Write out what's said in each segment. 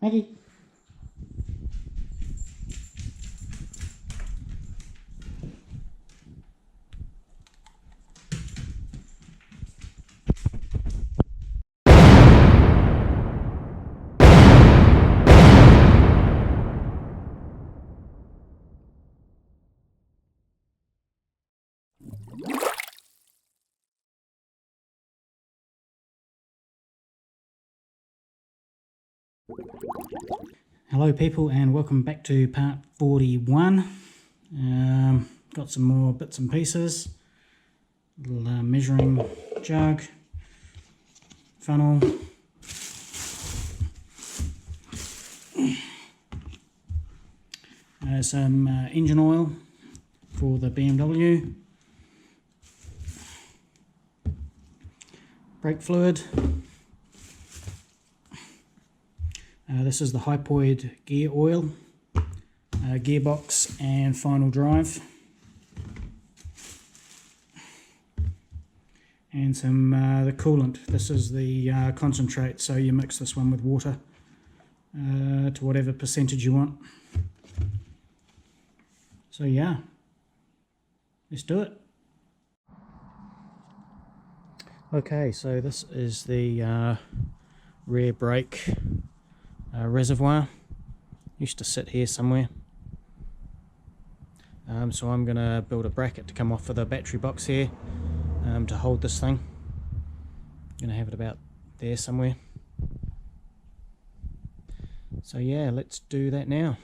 Maggie. Hello people, and welcome back to part 41. Got some more bits and pieces. Little measuring jug, funnel, some engine oil for the BMW, brake fluid. This is the hypoid gear oil, gearbox and final drive, and some the coolant. This is the concentrate, so you mix this one with water to whatever percentage you want. So yeah, let's do it. Okay, so this is the rear brake reservoir. Used to sit here somewhere, so I'm going to build a bracket to come off of the battery box here to hold this thing. I'm going to have it about there somewhere. So yeah, let's do that now.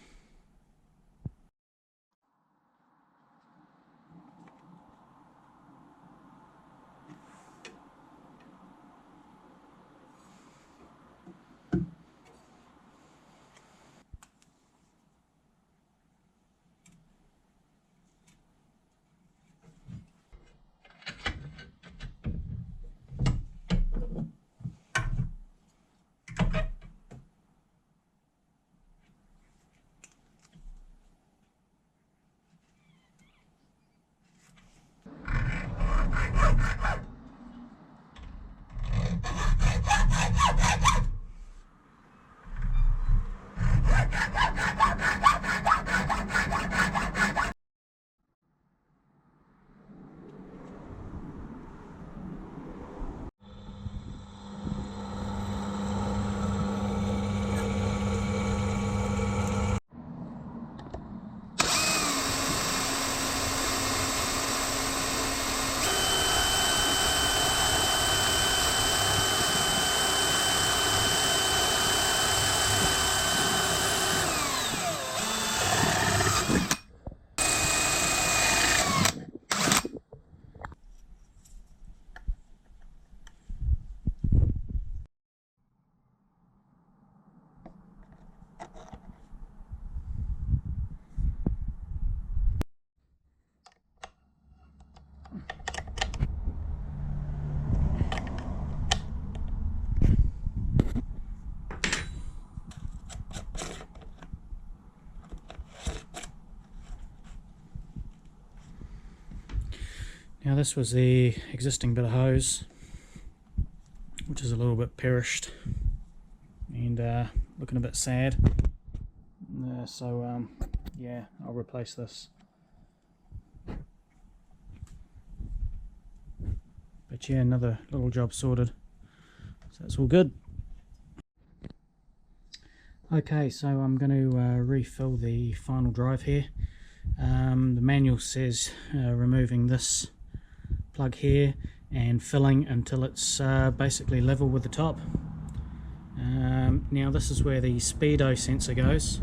Now this was the existing bit of hose, which is a little bit perished and looking a bit sad. So yeah, I'll replace this. But yeah, another little job sorted, so that's all good. Okay, so I'm going to refill the final drive here. The manual says removing this plug here and filling until it's basically level with the top. Now this is where the Speedo sensor goes.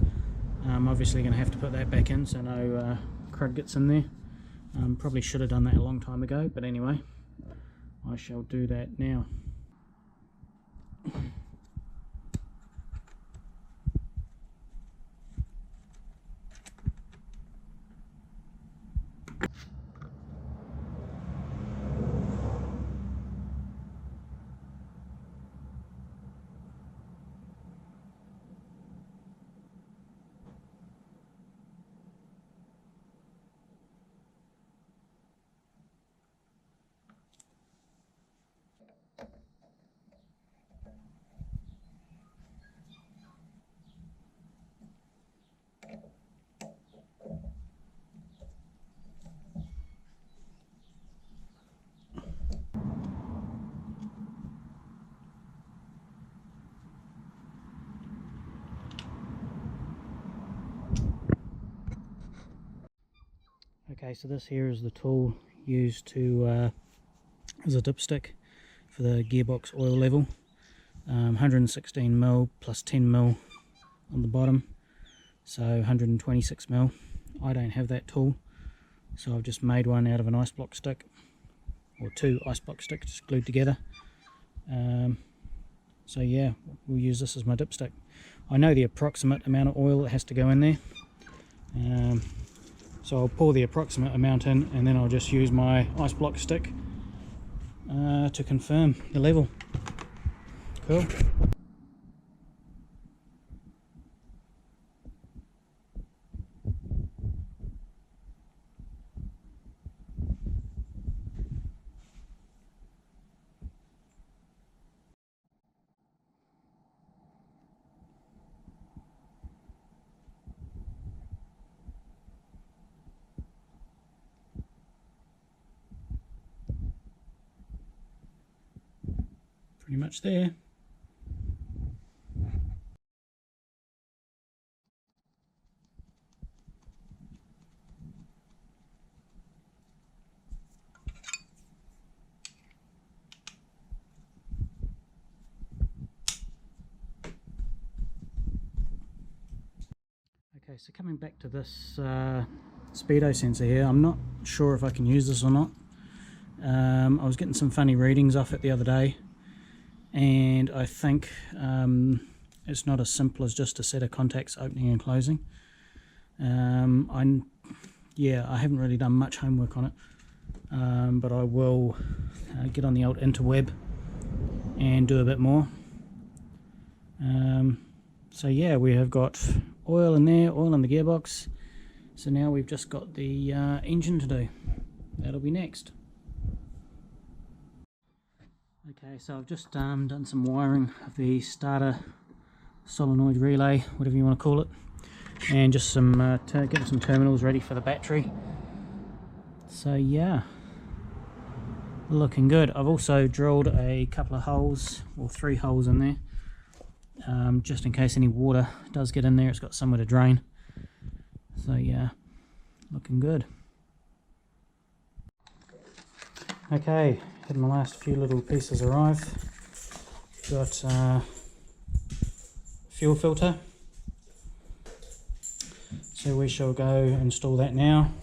I'm obviously going to have to put that back in so no crud gets in there. Probably should have done that a long time ago, but anyway, I shall do that now. Okay, so this here is the tool used to as a dipstick for the gearbox oil level. 116mm plus 10mm on the bottom, so 126mm. I don't have that tool, so I've just made one out of an ice block stick, or 2 ice block sticks glued together. So yeah, we'll use this as my dipstick. I know the approximate amount of oil that has to go in there, so I'll pour the approximate amount in, and then I'll just use my ice block stick to confirm the level. Cool. Pretty much there. Okay, so coming back to this Speedo sensor here, I'm not sure if I can use this or not. I was getting some funny readings off it the other day, and I think it's not as simple as just a set of contacts opening and closing. Yeah, I haven't really done much homework on it, but I will get on the old interweb and do a bit more. So yeah, we have got oil in there, oil in the gearbox, so now we've just got the engine to do. That'll be next. Okay, so I've just done some wiring of the starter solenoid relay, whatever you want to call it, and just some getting some terminals ready for the battery. So yeah, looking good. I've also drilled a couple of holes, or 3 holes in there, just in case any water does get in there, it's got somewhere to drain. So yeah, looking good. Okay, had my last few little pieces arrive. Got fuel filter, so we shall go install that now.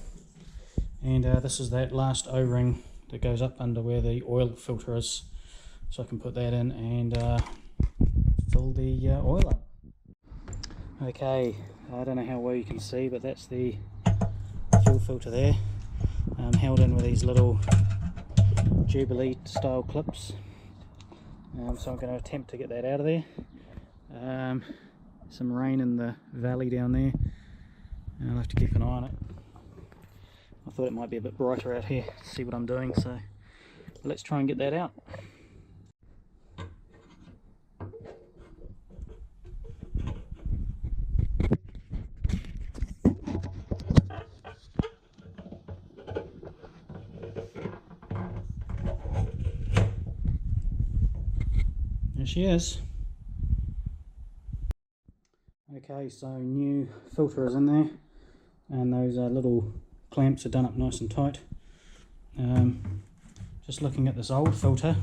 And this is that last O-ring that goes up under where the oil filter is, so I can put that in and fill the oil up. Okay, I don't know how well you can see, but that's the fuel filter there, held in with these little Jubilee style clips. So I'm going to attempt to get that out of there. Some rain in the valley down there, I'll have to keep an eye on it. I thought it might be a bit brighter out here to see what I'm doing, so let's try and get that out. There she is. Okay, so new filter is in there, and those little clamps are done up nice and tight. Just looking at this old filter,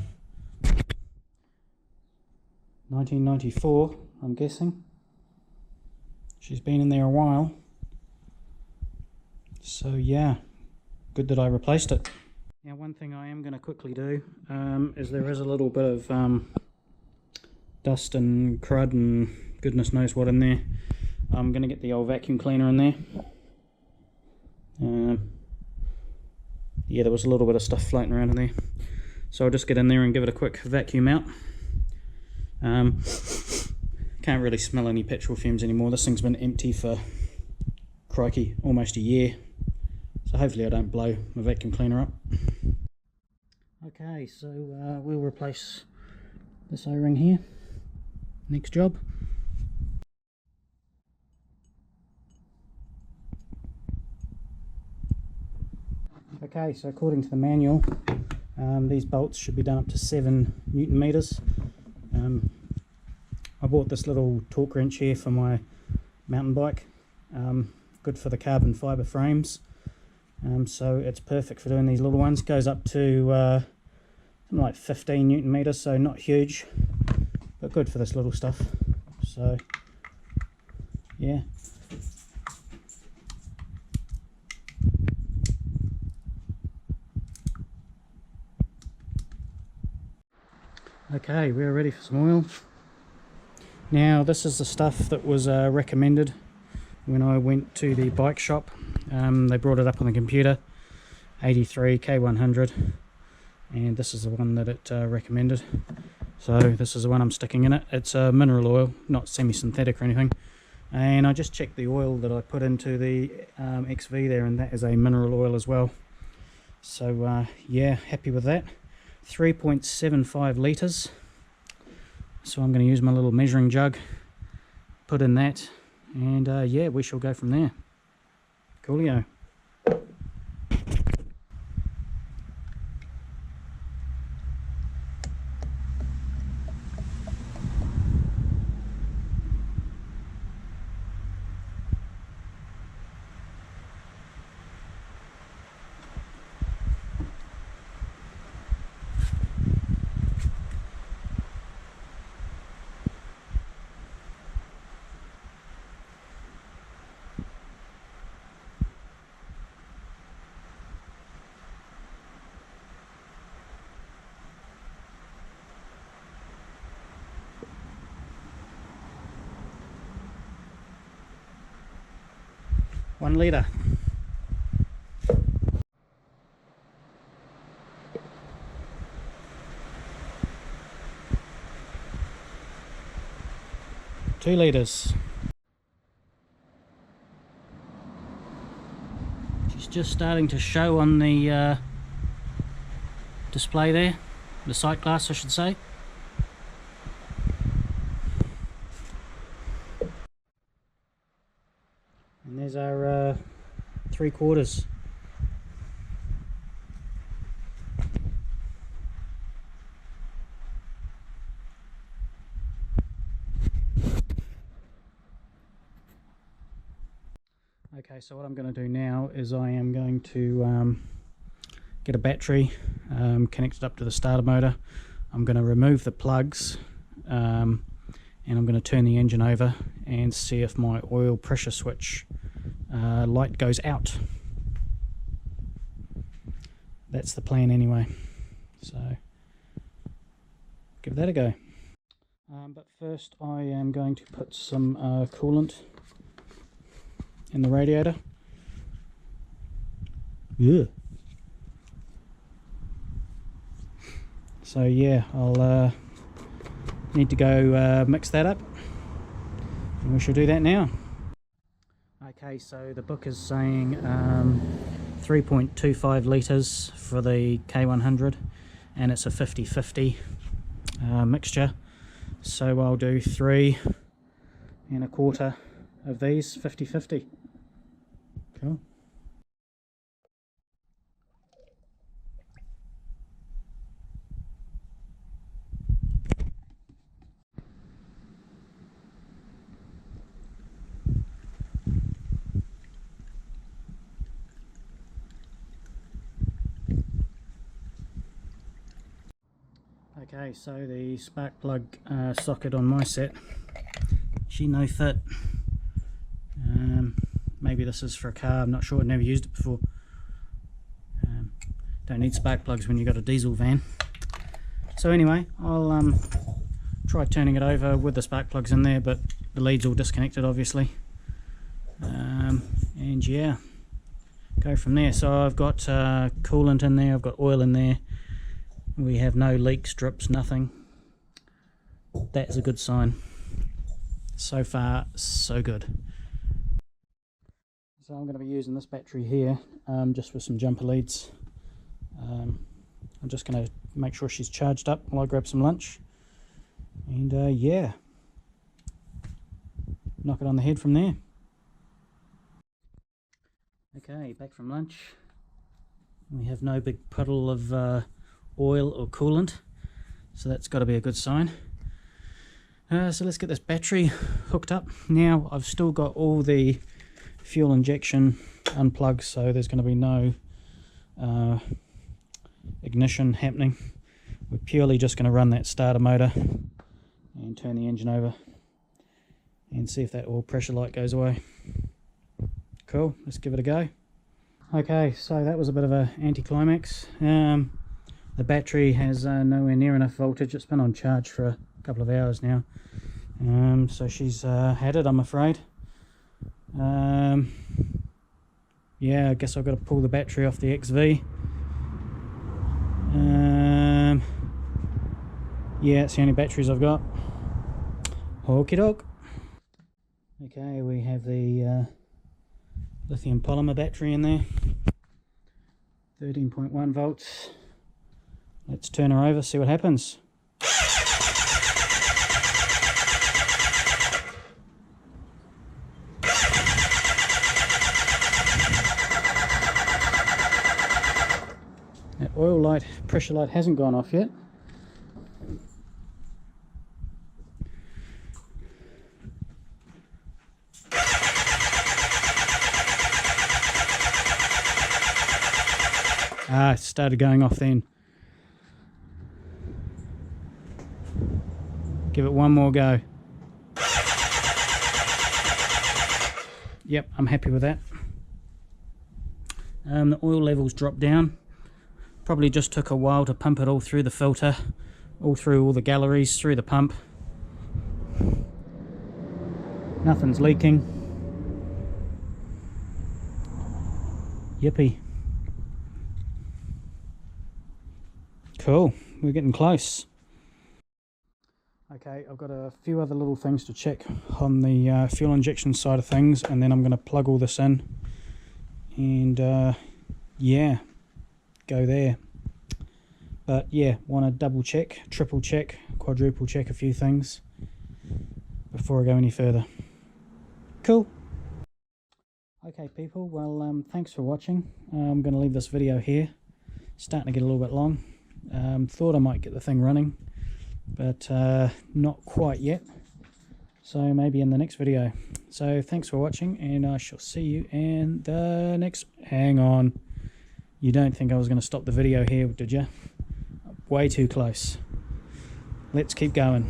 1994, I'm guessing. She's been in there a while. So yeah, good that I replaced it. Now one thing I am going to quickly do is there is a little bit of dust and crud and goodness knows what in there. I'm going to get the old vacuum cleaner in there. Yeah, there was a little bit of stuff floating around in there, so I'll just get in there and give it a quick vacuum out. Can't really smell any petrol fumes anymore. This thing's been empty for, crikey, almost a year, so hopefully I don't blow my vacuum cleaner up. Okay, so we'll replace this O-ring here. Next job. Okay, so according to the manual, these bolts should be done up to 7 Newton meters. I bought this little torque wrench here for my mountain bike, good for the carbon fibre frames. So it's perfect for doing these little ones. Goes up to something like 15 Newton meters, so not huge, but good for this little stuff. So yeah. Okay, we're ready for some oil. Now this is the stuff that was recommended when I went to the bike shop. They brought it up on the computer, 83 K100, and this is the one that it recommended. So this is the one I'm sticking in it. It's a mineral oil, not semi-synthetic or anything. And I just checked the oil that I put into the XV there, and that is a mineral oil as well. So yeah, happy with that. 3.75 litres. So I'm going to use my little measuring jug, put in that, and yeah, we shall go from there. Coolio. One litre. Two litres. She's just starting to show on the display there, the sight glass I should say. And there's our 3/4. Okay, so what I'm going to do now is I am going to get a battery connected up to the starter motor. I'm going to remove the plugs and I'm going to turn the engine over and see if my oil pressure switch light goes out. That's the plan anyway, so give that a go. But first I am going to put some coolant in the radiator. Yeah. So yeah, I'll need to go mix that up, and we shall do that now. Okay, so the book is saying 3.25 litres for the K100, and it's a 50-50 mixture. So I'll do 3 1/4 of these 50-50. Cool. Okay, so the spark plug socket on my set, she no fit. Maybe this is for a car, I'm not sure, I've never used it before. Don't need spark plugs when you've got a diesel van. So anyway, I'll try turning it over with the spark plugs in there, but the lead's all disconnected obviously. And yeah, go from there. So I've got coolant in there, I've got oil in there. We have no leaks, drips, nothing. That's a good sign. So far, so good. So I'm going to be using this battery here, just with some jumper leads. I'm just going to make sure she's charged up while I grab some lunch. And yeah, knock it on the head from there. Okay, back from lunch. We have no big puddle of oil or coolant, so that's got to be a good sign. So let's get this battery hooked up. Now I've still got all the fuel injection unplugged, so there's going to be no ignition happening. We're purely just going to run that starter motor and turn the engine over and see if that oil pressure light goes away. Cool, let's give it a go. Okay, so that was a bit of an anticlimax. The battery has nowhere near enough voltage. It's been on charge for a couple of hours now, so she's had it, I'm afraid. Yeah, I guess I've got to pull the battery off the XV. Yeah, it's the only batteries I've got. Okie doke. Okay, we have the lithium polymer battery in there, 13.1 volts. Let's turn her over, see what happens. That oil light, pressure light hasn't gone off yet. Ah, it started going off then. Give it one more go. Yep, I'm happy with that. The oil levels dropped down. Probably just took a while to pump it all through the filter, all through all the galleries, through the pump. Nothing's leaking. Yippee. Cool, we're getting close. Okay, I've got a few other little things to check on the fuel injection side of things, and then I'm going to plug all this in and yeah, go there. But yeah, want to double check, triple check, quadruple check a few things before I go any further. Cool. Okay people, well thanks for watching. I'm going to leave this video here. Starting to get a little bit long. Thought I might get the thing running, but not quite yet, so maybe in the next video. So thanks for watching, and I shall see you in the next... Hang on, you don't think I was going to stop the video here, did you? Way too close. Let's keep going.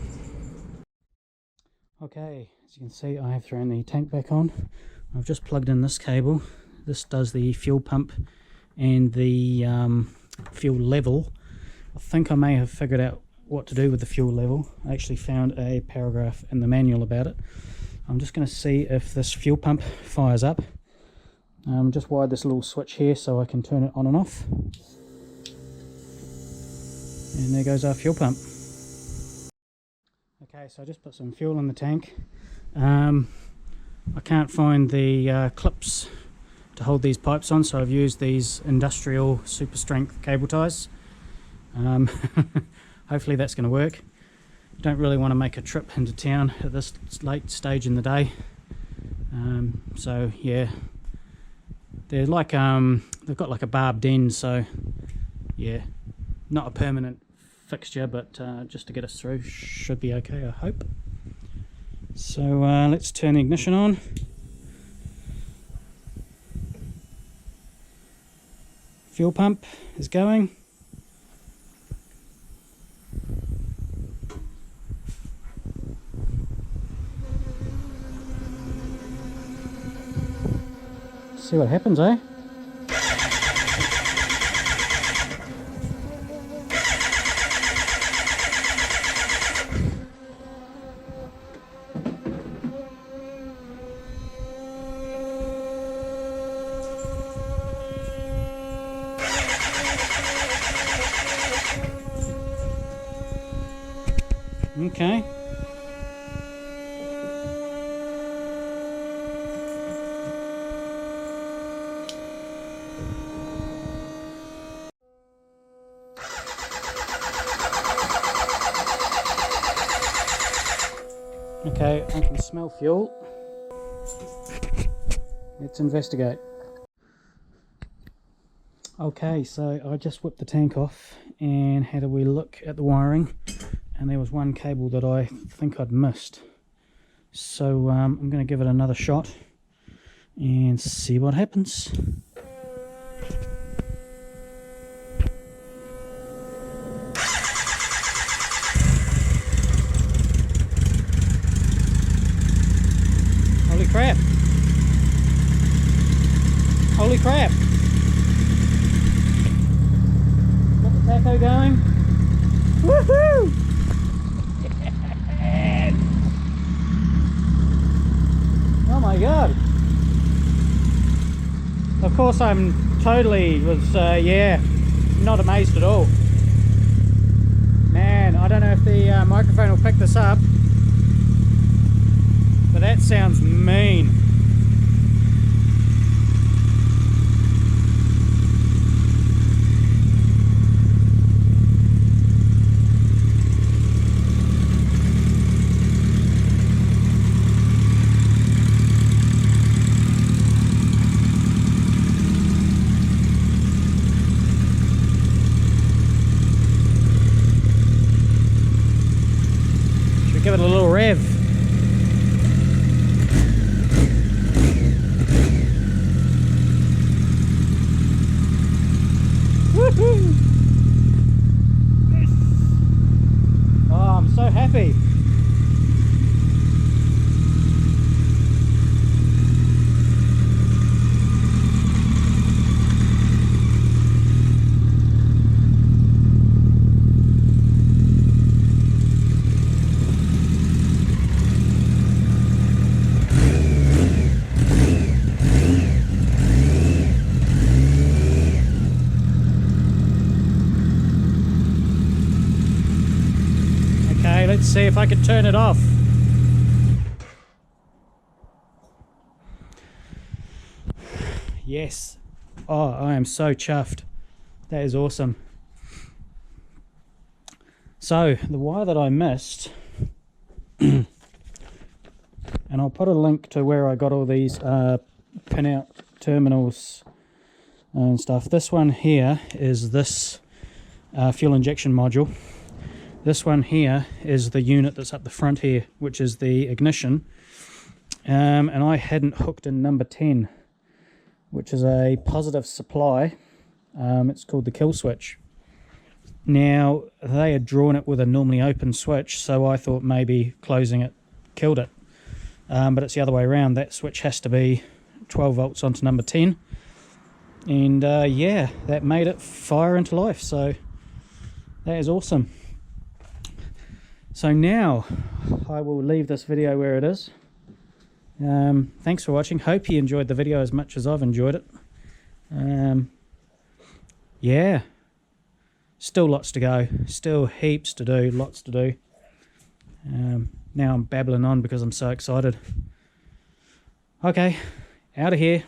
Okay, as you can see, I have thrown the tank back on. I've just plugged in this cable. This does the fuel pump and the fuel level. I think I may have figured out what to do with the fuel level. I actually found a paragraph in the manual about it. I'm just going to see if this fuel pump fires up. Just wired this little switch here so I can turn it on and off. And there goes our fuel pump. Okay, so I just put some fuel in the tank. I can't find the clips to hold these pipes on, so I've used these industrial super strength cable ties. Hopefully that's going to work. Don't really want to make a trip into town at this late stage in the day. So yeah, they're like they've got like a barbed end, so yeah, not a permanent fixture, but just to get us through should be okay, I hope. So let's turn the ignition on. Fuel pump is going. See what happens, eh? Okay. Okay, I can smell fuel. Let's investigate. Okay, so I just whipped the tank off and had a wee look at the wiring, and there was one cable that I think I'd missed. So I'm going to give it another shot. and see what happens. Holy crap! Holy crap! Got the tacho going. Woohoo! Oh my god! Of course, I'm totally not amazed at all. Man, I don't know if the microphone will pick this up, but that sounds mean. Give it a little rev. Woohoo! Yes! Oh, I'm so happy. Let's see if I can turn it off. Yes. Oh, I am so chuffed. That is awesome. So, the wire that I missed, and I'll put a link to where I got all these pin-out terminals and stuff. This one here is this fuel injection module. This one here is the unit that's up the front here, which is the ignition. And I hadn't hooked in number 10, which is a positive supply. It's called the kill switch. Now, they had drawn it with a normally open switch, so I thought maybe closing it killed it. But it's the other way around. That switch has to be 12 volts onto number 10. And yeah, that made it fire into life. So that is awesome. So now I will leave this video where it is. Thanks for watching. Hope you enjoyed the video as much as I've enjoyed it. Yeah, still lots to go, still heaps to do, lots to do. Now I'm babbling on because I'm so excited. Okay, out of here.